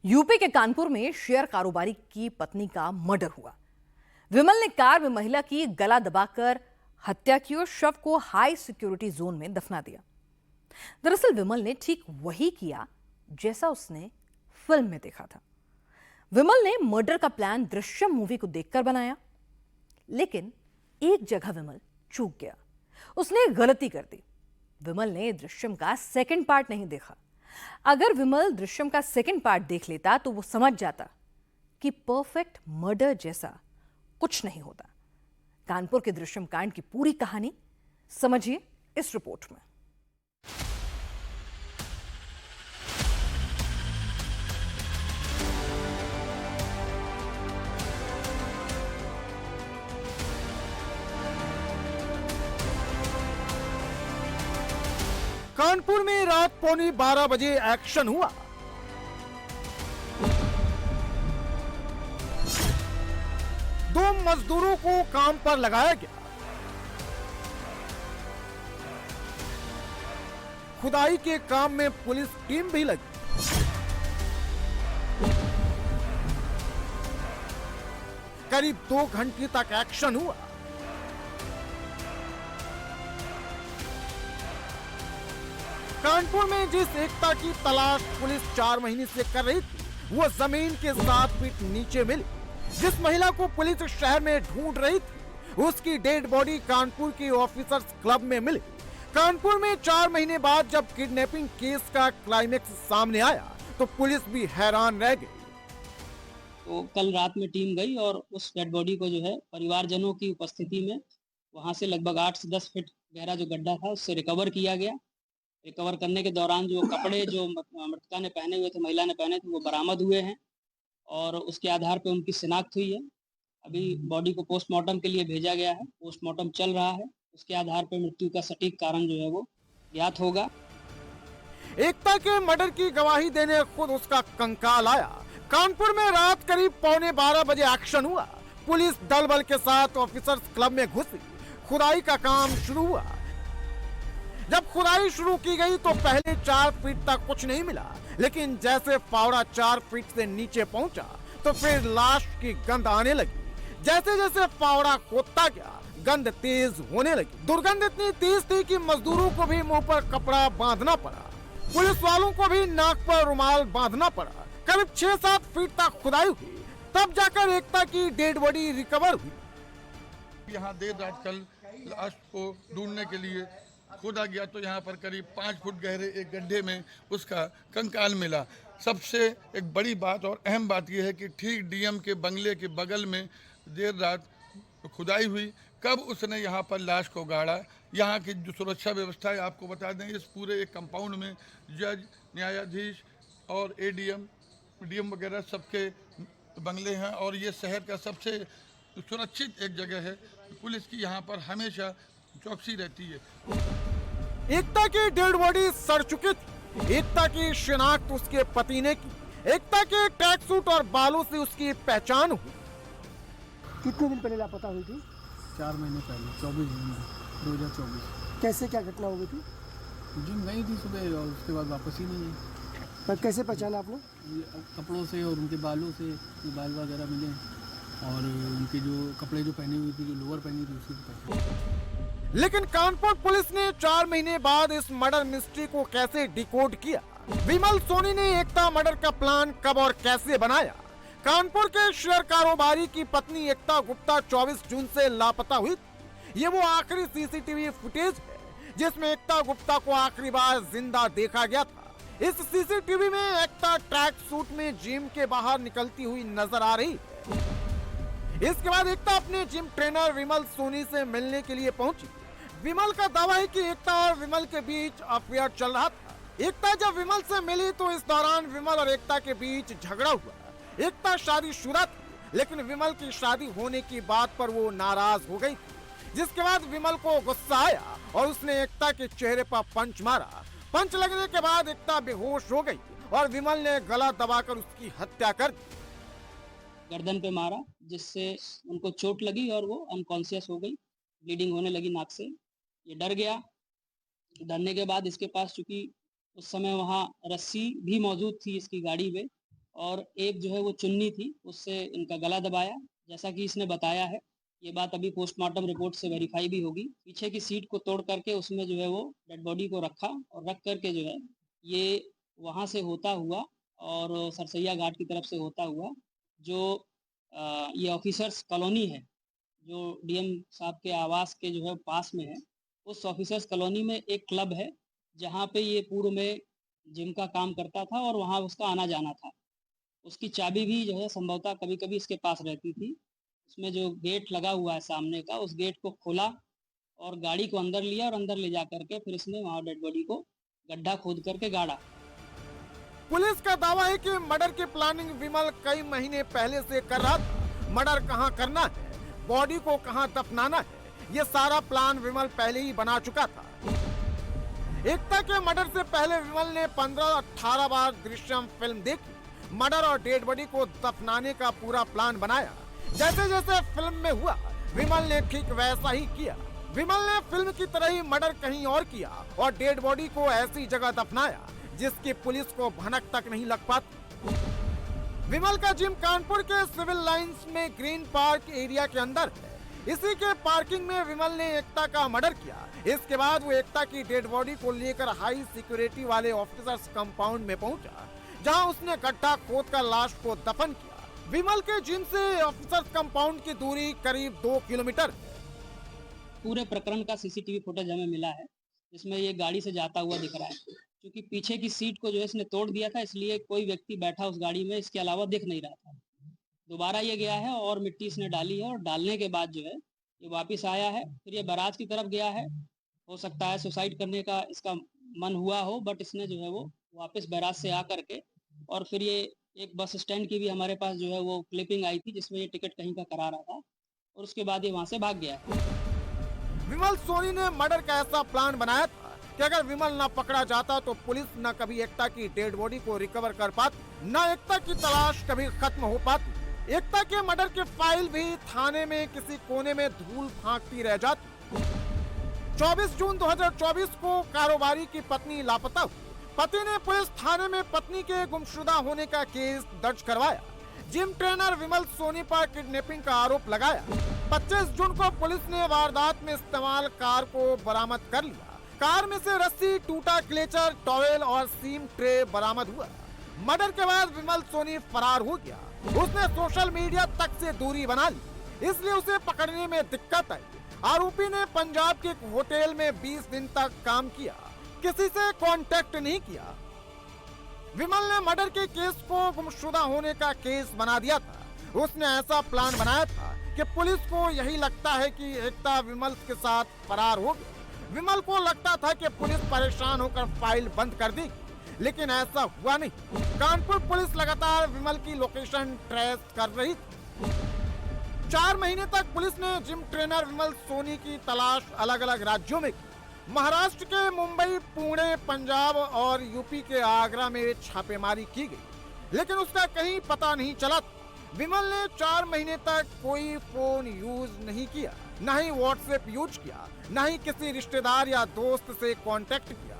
UP के कानपुर में share कारोबारी की पत्नी का मर्डर हुआ। विमल ने कार में महिला की गला दबाकर हत्या की और शव को हाई सिक्योरिटी जोन में दफना दिया। दरअसल विमल ने ठीक वही किया जैसा उसने फिल्म में देखा था। विमल ने मर्डर का प्लान दृश्यम मूवी को देखकर बनाया, लेकिन एक जगह विमल चूक गया। उसने गलती कर दी। विमल ने दृश्यम का सेकंड पार्ट नहीं देखा। अगर विमल दृश्यम का सेकंड पार्ट देख लेता तो वो समझ जाता कि परफेक्ट मर्डर जैसा कुछ नहीं होता। कानपुर के दृश्यम कांड की पूरी कहानी समझिए इस रिपोर्ट में। कानपुर में रात 11:15 बजे एक्शन हुआ। दो मजदूरों को काम पर लगाया गया। खुदाई के काम में पुलिस टीम भी लगी। करीब 2 घंटे तक एक्शन हुआ। कानपुर में जिस एकता की तलाश पुलिस 4 महीने से कर रही थी, वो जमीन के 7 फीट नीचे मिली। जिस महिला को पुलिस शहर में ढूंढ रही थी, उसकी डेड बॉडी कानपुर की ऑफिसर्स क्लब में मिली। कानपुर में 4 महीने बाद जब किडनैपिंग केस का क्लाइमेक्स सामने आया तो पुलिस भी हैरान रह गई। तो कल रात में टीम गई और उस डेड बॉडी को जो है परिवारजनों की उपस्थिति में वहां से लगभग 8 से 10 फीट गहरा जो गड्ढा था उससे रिकवर किया गया। रिकवर करने के दौरान जो कपड़े जो मृतका ने पहने हुए थे, महिला ने पहने थे, वो बरामद हुए हैं और उसके आधार पे उनकी शिनाख्त हुई है। अभी बॉडी को पोस्टमार्टम के लिए भेजा गया है। पोस्टमार्टम चल रहा है। उसके आधार पर मृत्यु का सटीक कारण जो है वो ज्ञात होगा। एकता के मर्डर की गवाही देने खुद उसका कंकाल आया। कानपुर में रात करीब 11:15 बजे एक्शन हुआ। पुलिस दल बल के साथ ऑफिसर्स क्लब में घुसी। खुदाई का काम शुरू हुआ। जब खुदाई शुरू की गई तो पहले 4 फीट तक कुछ नहीं मिला, लेकिन जैसे फावड़ा 4 फीट से नीचे पहुंचा तो फिर लाश की गंध आने लगी। जैसे जैसे फावड़ा खोदता गया, गंध तेज होने लगी। दुर्गंध इतनी तेज थी कि मजदूरों को भी मुंह पर कपड़ा बांधना पड़ा। पुलिस वालों को भी नाक पर रुमाल बांधना पड़ा। करीब 6-7 फीट तक खुदाई हुई, तब जाकर एकता की डेड बॉडी रिकवर हुई। यहाँ देर रात कल लाश को ढूंढने के लिए खोदा गया तो यहाँ पर करीब 5 फुट गहरे एक गड्ढे में उसका कंकाल मिला। सबसे एक बड़ी बात और अहम बात यह है कि ठीक डीएम के बंगले के बगल में देर रात खुदाई हुई। कब उसने यहाँ पर लाश को गाड़ा, यहाँ की जो सुरक्षा व्यवस्था है आपको बता दें, इस पूरे एक कंपाउंड में जज, न्यायाधीश और एडीएम, डीएम वगैरह सबके बंगले हैं और ये शहर का सबसे सुरक्षित एक जगह है। पुलिस की यहाँ पर हमेशा चौकसी रहती है। एकता की डेड बॉडी सड़ चुकी थी। एकता की शिनाख्त उसके पति ने की। एकता के ट्रैक सूट और बालों से उसकी पहचान हुई। कितने दिन पहले लापता हुई थी? 4 महीने पहले, 24 जून 2024। कैसे क्या घटना हो गई थी? जिम गई थी सुबह और उसके बाद वापस ही नहीं है। पर कैसे पहचाना आपने? ये कपड़ों से और उनके बालों से, जो बाल वगैरह मिले और उनके जो कपड़े जो पहने हुए थे, जो लोअर पहनी थी, उसकी पहचान। लेकिन कानपुर पुलिस ने 4 महीने बाद इस मर्डर मिस्ट्री को कैसे डिकोड किया? विमल सोनी ने एकता मर्डर का प्लान कब और कैसे बनाया? कानपुर के शेयर कारोबारी की पत्नी एकता गुप्ता 24 जून से लापता हुई। ये वो आखिरी सीसीटीवी फुटेज है जिसमें एकता गुप्ता को आखिरी बार जिंदा देखा गया था। इस सीसीटीवी में एकता ट्रैक सूट में जिम के बाहर निकलती हुई नजर आ रही है। इसके बाद एकता अपने जिम ट्रेनर विमल सोनी से मिलने के लिए पहुंची। विमल का दावा है कि एकता और विमल के बीच अफेयर चल रहा था। एकता जब विमल से मिली तो इस दौरान विमल और एकता के बीच झगड़ा हुआ। एकता शादीशुदा थी, लेकिन विमल की शादी होने की बात पर वो नाराज हो गई थी, जिसके बाद विमल को गुस्सा आया और उसने एकता के चेहरे पर पंच मारा। पंच लगने के बाद एकता बेहोश हो गई और विमल ने गला दबाकर उसकी हत्या कर दी। गर्दन पे मारा जिससे उनको चोट लगी और वो अनकॉन्शियस हो गई। ब्लीडिंग होने लगी नाक से। ये डर गया। डरने के बाद इसके पास, चूंकि उस समय वहाँ रस्सी भी मौजूद थी इसकी गाड़ी पे, और एक जो है वो चुन्नी थी, उससे इनका गला दबाया, जैसा कि इसने बताया है। ये बात अभी पोस्टमार्टम रिपोर्ट से वेरीफाई भी होगी। पीछे की सीट को तोड़ करके उसमें जो है वो डेड बॉडी को रखा और रख करके जो है ये वहाँ से होता हुआ और सरसैया घाट की तरफ से होता हुआ जो ये ऑफिसर्स कॉलोनी है, जो डीएम साहब के आवास के जो है पास में है, उस ऑफिसर्स कॉलोनी में एक क्लब है जहाँ पे ये पूर्व में जिम का काम करता था और वहाँ उसका आना जाना था। उसकी चाबी भी जो है संभवतः कभी कभी इसके पास रहती थी। उसमें जो गेट लगा हुआ है सामने का, उस गेट को खोला और गाड़ी को अंदर लिया और अंदर ले जा करके फिर इसने वहाँ डेड बॉडी को गड्ढा खोद करके गाड़ा। पुलिस का दावा है कि मर्डर की प्लानिंग विमल कई महीने पहले से कर रहा था। मर्डर कहां करना है, बॉडी को कहां दफनाना है, ये सारा प्लान विमल पहले ही बना चुका था। एकता के मर्डर से पहले विमल ने 15-18 बार दृश्यम फिल्म देखी। मर्डर और डेड बॉडी को दफनाने का पूरा प्लान बनाया। जैसे जैसे फिल्म में हुआ, विमल ने ठीक वैसा ही किया। विमल ने फिल्म की तरह ही मर्डर कहीं और किया और डेड बॉडी को ऐसी जगह दफनाया जिसकी पुलिस को भनक तक नहीं लग पाती। विमल का जिम कानपुर के सिविल लाइंस में ग्रीन पार्क एरिया के अंदर है। इसी के पार्किंग में विमल ने एकता का मर्डर किया। इसके बाद वो एकता की डेड बॉडी को लेकर हाई सिक्योरिटी वाले ऑफिसर्स कंपाउंड में पहुंचा, जहां उसने गड्ढा खोदकर लाश को दफन किया। विमल के जिम से ऑफिसर्स कंपाउंड की दूरी करीब 2 किलोमीटर है। पूरे प्रकरण का सीसीटीवी फुटेज हमें मिला है, जिसमें ये गाड़ी से जाता हुआ दिख रहा है। क्योंकि पीछे की सीट को जो है इसने तोड़ दिया था, इसलिए कोई व्यक्ति बैठा उस गाड़ी में इसके अलावा दिख नहीं रहा था। दोबारा ये गया है और मिट्टी इसने डाली है और डालने के बाद जो है ये वापस आया है। फिर ये बारात की तरफ गया है। हो सकता है सुसाइड करने का इसका मन हुआ हो, बट इसने जो है वो वापस बारात से आ करके और फिर ये एक बस स्टैंड की भी हमारे पास जो है वो क्लिपिंग आई थी, जिसमें ये टिकट कहीं का करा रहा था और उसके बाद ये वहाँ से भाग गया है। विमल सोनी ने मर्डर का ऐसा प्लान बनाया था कि अगर विमल न पकड़ा जाता तो पुलिस न कभी एकता की डेड बॉडी को रिकवर कर पाती, न एकता की तलाश कभी खत्म हो पाती। एकता के मर्डर की फाइल भी थाने में किसी कोने में धूल फांकती रह जाती। 24 जून 2024 को कारोबारी की पत्नी लापता हुई। पति ने पुलिस थाने में पत्नी के गुमशुदा होने का केस दर्ज करवाया। जिम ट्रेनर विमल सोनी पर किडनैपिंग का आरोप लगाया। 25 जून को पुलिस ने वारदात में इस्तेमाल कार को बरामद कर लिया। कार में से रस्सी, टूटा क्लेचर, टॉवेल और सीम ट्रे बरामद हुआ। मर्डर के बाद विमल सोनी फरार हो गया। उसने सोशल मीडिया तक से दूरी बना ली, इसलिए उसे पकड़ने में दिक्कत आई। आरोपी ने पंजाब के एक होटल में 20 दिन तक काम किया, किसी से कांटेक्ट नहीं किया। विमल ने मर्डर के केस को गुमशुदा होने का केस बना दिया था। उसने ऐसा प्लान बनाया था कि पुलिस को यही लगता है कि एकता विमल के साथ फरार हो गई। विमल को लगता था कि पुलिस परेशान होकर फाइल बंद कर देगी, लेकिन ऐसा हुआ नहीं। कानपुर पुलिस लगातार विमल की लोकेशन ट्रेस कर रही थी। 4 महीने तक पुलिस ने जिम ट्रेनर विमल सोनी की तलाश अलग अलग राज्यों में की। महाराष्ट्र के मुंबई, पुणे, पंजाब और यूपी के आगरा में छापेमारी की गई, लेकिन उसका कहीं पता नहीं चला। विमल ने 4 महीने तक कोई फोन यूज नहीं किया, न ही व्हाट्सएप यूज किया, न ही किसी रिश्तेदार या दोस्त से कांटेक्ट किया।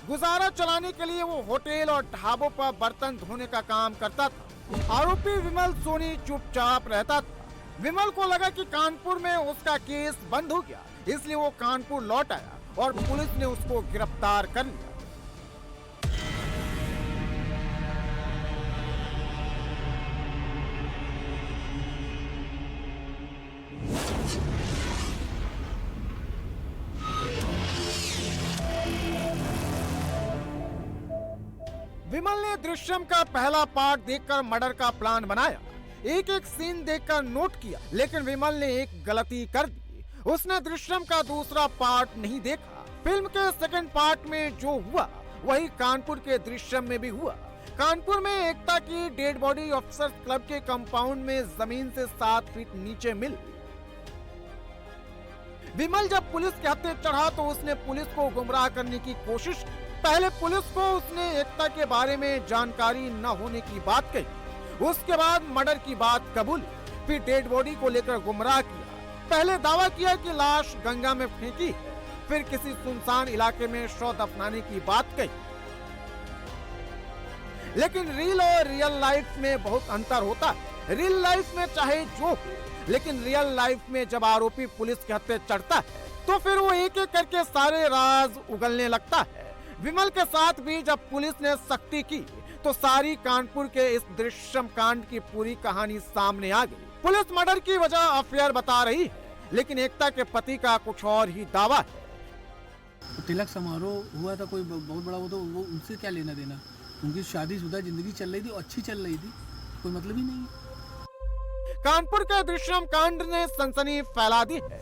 गुजारा चलाने के लिए वो होटल और ढाबों पर बर्तन धोने का काम करता था। आरोपी विमल सोनी चुपचाप रहता था। विमल को लगा कि कानपुर में उसका केस बंद हो गया, इसलिए वो कानपुर लौट आया और पुलिस ने उसको गिरफ्तार कर लिया। विमल ने दृश्यम का पहला पार्ट देखकर मर्डर का प्लान बनाया। एक एक सीन देखकर नोट किया, लेकिन विमल ने एक गलती कर दी। उसने दृश्यम का दूसरा पार्ट नहीं देखा। फिल्म के सेकंड पार्ट में जो हुआ वही कानपुर के दृश्यम में भी हुआ। कानपुर में एकता की डेड बॉडी ऑफिसर्स क्लब के कंपाउंड में जमीन से 7 फीट नीचे मिली। विमल जब पुलिस के हत्थे चढ़ा तो उसने पुलिस को गुमराह करने की कोशिश की। पहले पुलिस को उसने एकता के बारे में जानकारी न होने की बात कही, उसके बाद मर्डर की बात कबूली, फिर डेड बॉडी को लेकर गुमराह किया। पहले दावा किया कि लाश गंगा में फेंकी है, फिर किसी सुनसान इलाके में शव दफनाने की बात कही। लेकिन रील और रियल लाइफ में बहुत अंतर होता है। रियल लाइफ में चाहे जो हो, लेकिन रियल लाइफ में जब आरोपी पुलिस के हत्थे चढ़ता है तो फिर वो एक एक करके सारे राज उगलने लगता है। विमल के साथ भी जब पुलिस ने सख्ती की तो सारी कानपुर के इस दृश्यम कांड की पूरी कहानी सामने आ गई। पुलिस मर्डर की वजह अफेयर बता रही है, लेकिन एकता के पति का कुछ और ही दावा है। तिलक समारोह हुआ था, कोई बहुत बड़ा, वो तो वो उनसे क्या लेना देना। उनकी शादीशुदा जिंदगी चल रही थी, अच्छी चल रही थी, कोई मतलब ही नहीं है। कानपुर के दृश्यम कांड ने सनसनी फैला दी है।